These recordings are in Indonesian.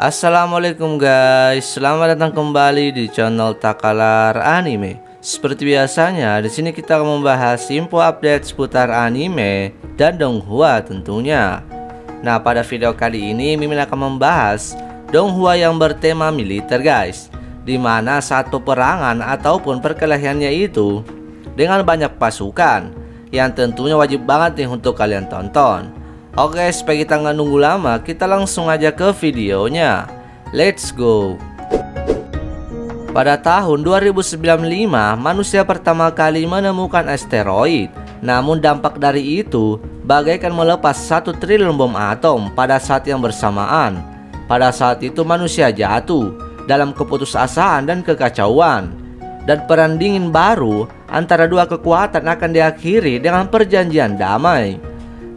Assalamualaikum guys, selamat datang kembali di channel Takalar Anime. Seperti biasanya, di sini kita akan membahas info update seputar anime dan donghua tentunya. Nah, pada video kali ini Mimin akan membahas donghua yang bertema militer guys, dimana saat peperangan ataupun perkelahiannya itu dengan banyak pasukan, yang tentunya wajib banget nih untuk kalian tonton. Oke, supaya kita nggak nunggu lama, kita langsung aja ke videonya. Let's go. Pada tahun 2095, manusia pertama kali menemukan asteroid. Namun dampak dari itu bagaikan melepas 1 triliun bom atom pada saat yang bersamaan. Pada saat itu manusia jatuh dalam keputusasaan dan kekacauan. Dan perang dingin baru antara dua kekuatan akan diakhiri dengan perjanjian damai.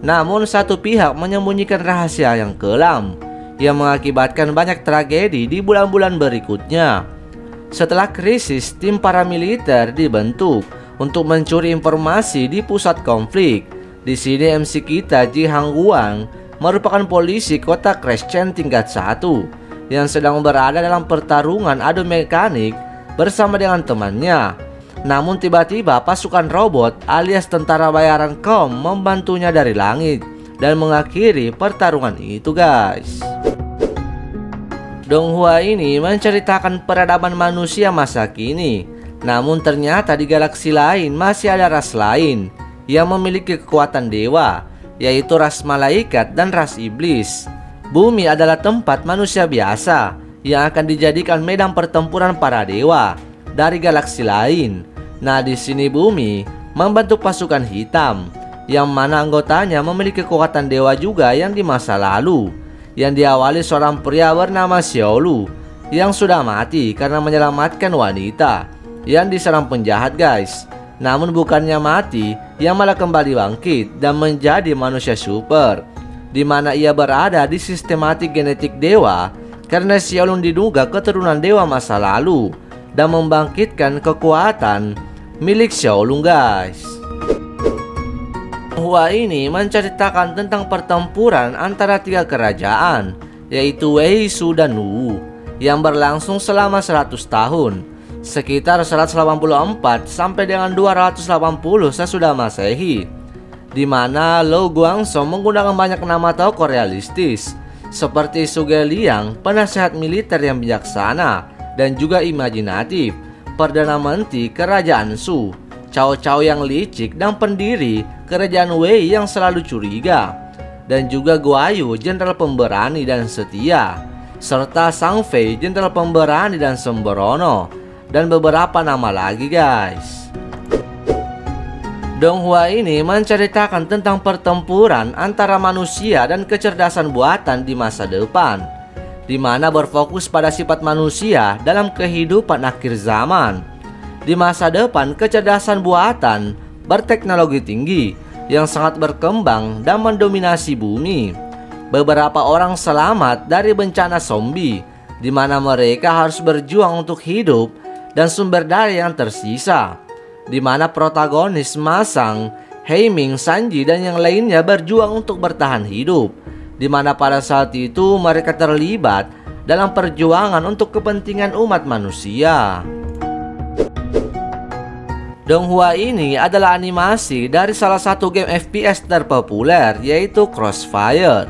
Namun satu pihak menyembunyikan rahasia yang kelam yang mengakibatkan banyak tragedi di bulan-bulan berikutnya. Setelah krisis, tim paramiliter dibentuk untuk mencuri informasi di pusat konflik. Di sini MC kita Ji Hangguang merupakan polisi kota Crescent tingkat 1 yang sedang berada dalam pertarungan adu mekanik bersama dengan temannya. Namun tiba-tiba pasukan robot alias tentara bayaran kaum membantunya dari langit dan mengakhiri pertarungan itu guys. Donghua ini menceritakan peradaban manusia masa kini. Namun ternyata di galaksi lain masih ada ras lain yang memiliki kekuatan dewa, yaitu ras malaikat dan ras iblis. Bumi adalah tempat manusia biasa yang akan dijadikan medan pertempuran para dewa dari galaksi lain. Nah, di sini bumi membentuk pasukan hitam yang mana anggotanya memiliki kekuatan dewa juga yang di masa lalu, yang diawali seorang pria bernama Xiaolu yang sudah mati karena menyelamatkan wanita yang diserang penjahat guys. Namun bukannya mati, ia malah kembali bangkit dan menjadi manusia super, di mana ia berada di sistematik genetik dewa karena Xiaolu diduga keturunan dewa masa lalu dan membangkitkan kekuatan milik Xiaolu guys. Donghua ini menceritakan tentang pertempuran antara 3 kerajaan, yaitu Wei, Shu, dan Wu, yang berlangsung selama 100 tahun, sekitar 184 sampai dengan 280 sesudah Masehi, di mana Lu Guangzhou menggunakan banyak nama tokoh realistis seperti Zhuge Liang, penasehat militer yang bijaksana dan juga imajinatif, Perdana Menteri Kerajaan Shu, Cao Cao yang licik dan pendiri Kerajaan Wei yang selalu curiga, dan juga Guayu, jenderal pemberani dan setia, serta Sang Fei, jenderal pemberani dan sembrono, dan beberapa nama lagi guys. Donghua ini menceritakan tentang pertempuran antara manusia dan kecerdasan buatan di masa depan, di mana berfokus pada sifat manusia dalam kehidupan akhir zaman. Di masa depan, kecerdasan buatan berteknologi tinggi yang sangat berkembang dan mendominasi bumi. Beberapa orang selamat dari bencana zombie, di mana mereka harus berjuang untuk hidup dan sumber daya yang tersisa, di mana protagonis Masang, Heiming, Sanji, dan yang lainnya berjuang untuk bertahan hidup, di mana pada saat itu mereka terlibat dalam perjuangan untuk kepentingan umat manusia. Donghua ini adalah animasi dari salah satu game FPS terpopuler, yaitu Crossfire,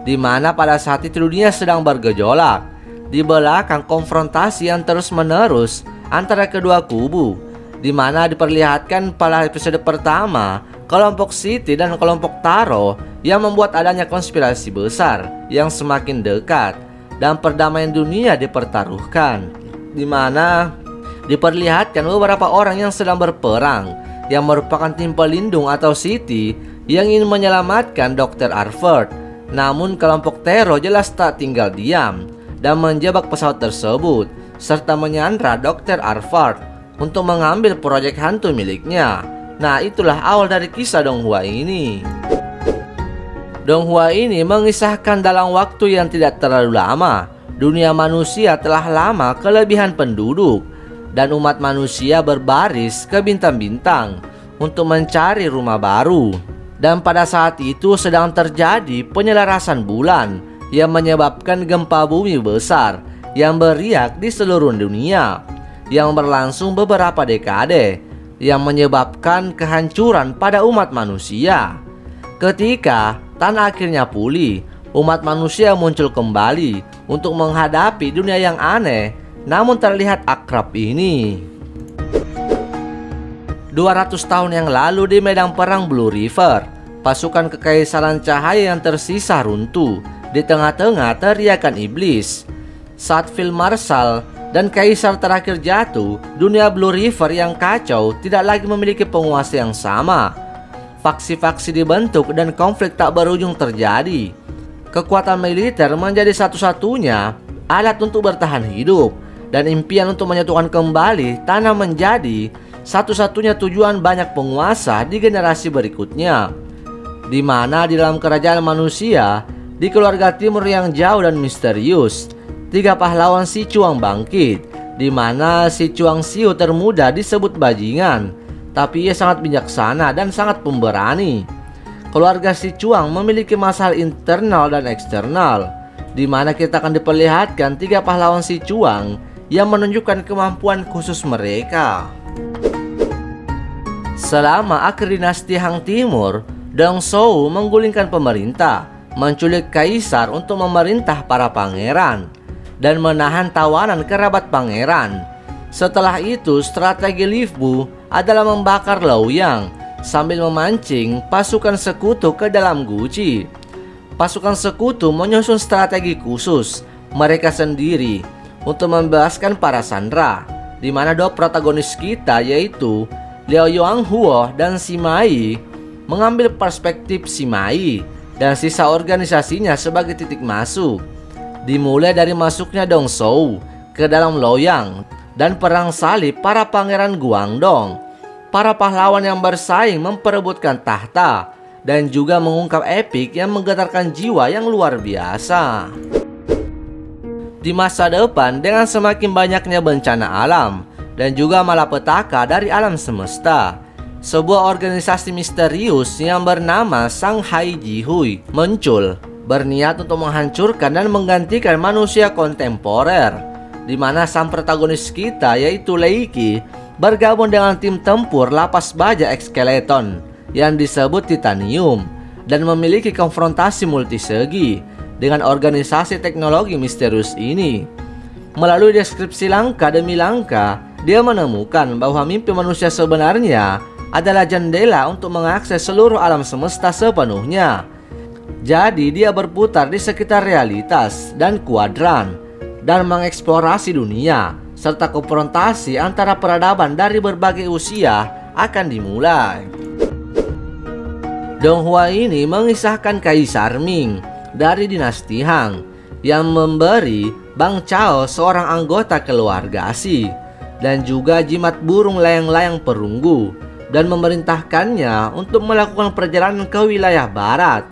di mana pada saat itu dunia sedang bergejolak di belakang konfrontasi yang terus-menerus antara kedua kubu, di mana diperlihatkan pada episode pertama kelompok City dan kelompok Taro yang membuat adanya konspirasi besar yang semakin dekat dan perdamaian dunia dipertaruhkan, di mana diperlihatkan beberapa orang yang sedang berperang yang merupakan tim pelindung atau City yang ingin menyelamatkan Dr. Harvard. Namun kelompok Taro jelas tak tinggal diam dan menjebak pesawat tersebut serta menyandra Dr. Harvard untuk mengambil proyek hantu miliknya. Nah, itulah awal dari kisah donghua ini. Donghua ini mengisahkan dalam waktu yang tidak terlalu lama, dunia manusia telah lama kelebihan penduduk dan umat manusia berbaris ke bintang-bintang untuk mencari rumah baru. Dan pada saat itu sedang terjadi penyelarasan bulan yang menyebabkan gempa bumi besar yang beriak di seluruh dunia yang berlangsung beberapa dekade yang menyebabkan kehancuran pada umat manusia. Ketika tanah akhirnya pulih, umat manusia muncul kembali untuk menghadapi dunia yang aneh namun terlihat akrab ini. 200 tahun yang lalu di medan perang Blue River, pasukan kekaisaran cahaya yang tersisa runtuh di tengah-tengah teriakan iblis. Saat Phil Marshall dan kaisar terakhir jatuh, dunia Blue River yang kacau tidak lagi memiliki penguasa yang sama. Faksi-faksi dibentuk dan konflik tak berujung terjadi. Kekuatan militer menjadi satu-satunya alat untuk bertahan hidup, dan impian untuk menyatukan kembali tanah menjadi satu-satunya tujuan banyak penguasa di generasi berikutnya. Di mana di dalam kerajaan manusia, di keluarga timur yang jauh dan misterius, 3 pahlawan Sichuan bangkit, di mana si Chuang Xiu termuda disebut bajingan, tapi ia sangat bijaksana dan sangat pemberani. Keluarga Sichuan memiliki masalah internal dan eksternal, di mana kita akan diperlihatkan 3 pahlawan Sichuan yang menunjukkan kemampuan khusus mereka. Selama akhir dinasti Han Timur, Dong Zhou menggulingkan pemerintah, menculik kaisar untuk memerintah para pangeran, dan menahan tawanan kerabat pangeran. Setelah itu, strategi Liu Bu adalah membakar Luoyang sambil memancing pasukan sekutu ke dalam Guji. Pasukan sekutu menyusun strategi khusus mereka sendiri untuk membebaskan para sandera, di mana 2 protagonis kita yaitu Liao Yuanhuo dan Sima Yi mengambil perspektif Sima Yi dan sisa organisasinya sebagai titik masuk. Dimulai dari masuknya Dong Zhou ke dalam Luoyang dan perang salib para pangeran Guangdong. Para pahlawan yang bersaing memperebutkan tahta dan juga mengungkap epik yang menggetarkan jiwa yang luar biasa. Di masa depan, dengan semakin banyaknya bencana alam dan juga malapetaka dari alam semesta, sebuah organisasi misterius yang bernama Shanghai Jihui muncul, berniat untuk menghancurkan dan menggantikan manusia kontemporer, di mana sang protagonis kita yaitu Lei Qi bergabung dengan tim tempur lapas baja Exskeleton yang disebut Titanium dan memiliki konfrontasi multisegi dengan organisasi teknologi misterius ini. Melalui deskripsi langkah demi langkah, dia menemukan bahwa mimpi manusia sebenarnya adalah jendela untuk mengakses seluruh alam semesta sepenuhnya. Jadi dia berputar di sekitar realitas dan kuadran dan mengeksplorasi dunia, serta konfrontasi antara peradaban dari berbagai usia akan dimulai. Donghua ini mengisahkan Kaisar Ming dari dinasti Han yang memberi Bang Chao seorang anggota keluarga Xi dan juga jimat burung layang-layang perunggu, dan memerintahkannya untuk melakukan perjalanan ke wilayah barat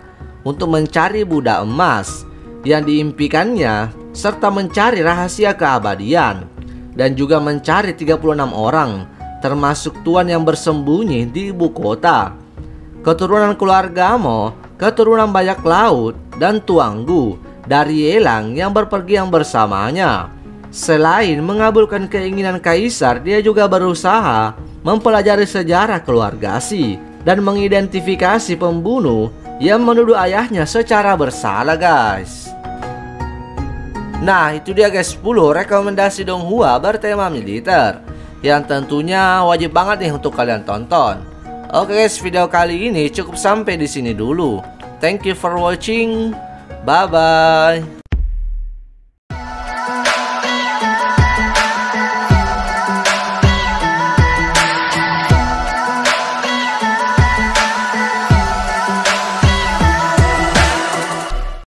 untuk mencari Buddha emas yang diimpikannya, serta mencari rahasia keabadian, dan juga mencari 36 orang termasuk tuan yang bersembunyi di ibu kota. Keturunan keluarga Mo, keturunan bajak laut, dan Tuanggu dari Yelang yang berpergian bersamanya. Selain mengabulkan keinginan kaisar, dia juga berusaha mempelajari sejarah keluarga Xi dan mengidentifikasi pembunuh yang menuduh ayahnya secara bersalah, guys. Nah, itu dia guys 10 rekomendasi Donghua bertema militer yang tentunya wajib banget nih untuk kalian tonton. Oke guys, video kali ini cukup sampai di sini dulu. Thank you for watching. Bye bye.